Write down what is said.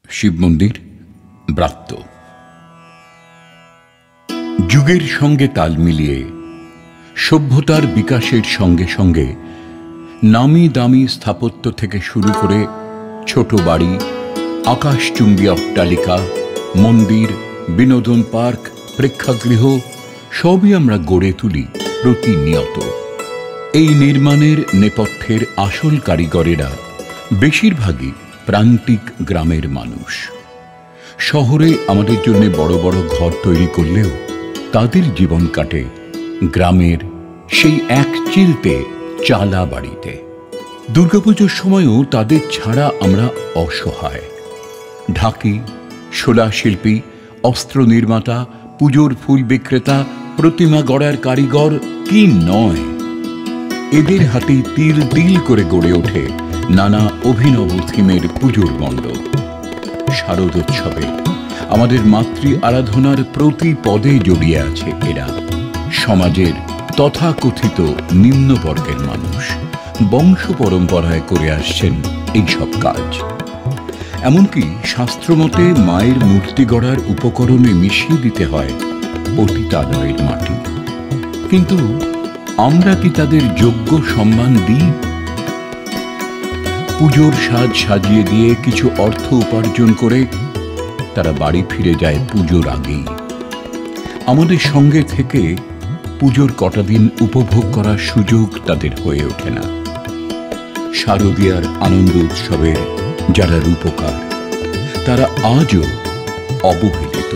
শিব মন্দির ব্রাত্য। যুগের সঙ্গে তাল মিলিয়ে সভ্যতার বিকাশের সঙ্গে সঙ্গে নামি দামি স্থাপত্য থেকে শুরু করে ছোট বাড়ি, আকাশচুম্বী অট্টালিকা, মন্দির, বিনোদন পার্ক, প্রেক্ষাগৃহ সবই আমরা গড়ে তুলি প্রতিনিয়ত। এই নির্মাণের নেপথ্যের আসল কারিগরেরা বেশিরভাগই প্রান্তিক গ্রামের মানুষ। শহরে আমাদের জন্য বড় বড় ঘর তৈরি করলেও তাদের জীবন কাটে গ্রামের সেই এক চিলতে চালা বাড়িতে। দুর্গাপুজোর সময়ও তাদের ছাড়া আমরা অসহায়। ঢাকি, শোলা শিল্পী, অস্ত্র নির্মাতা, পুজোর ফুল বিক্রেতা, প্রতিমা গড়ার কারিগর কি নয়। এদের হাতে তিল তিল করে গড়ে ওঠে নানা অভিনব থিমের পুজোর মণ্ডপ। শারদোৎসবে আমাদের মাতৃ আরাধনার প্রতি পদে জড়িয়ে আছে এরা। সমাজের তথাকথিত নিম্নবর্গের মানুষ বংশ পরম্পরায় করে আসছেন এইসব কাজ। এমনকি শাস্ত্রমতে মায়ের মূর্তি গড়ার উপকরণে মিশিয়ে দিতে হয় পতিতালয়ের মাটি। কিন্তু আমরা কি তাদের যোগ্য সম্মান দিই? পুজোর সাজ সাজিয়ে দিয়ে কিছু অর্থ উপার্জন করে তারা বাড়ি ফিরে যায় পুজোর আগেই। আমাদের সঙ্গে থেকে পুজোর কটা দিন উপভোগ করার সুযোগ তাদের হয়ে ওঠে না। শারদীয়ার আনন্দ উৎসবের যারা রূপকার তারা আজও অবহেলিত।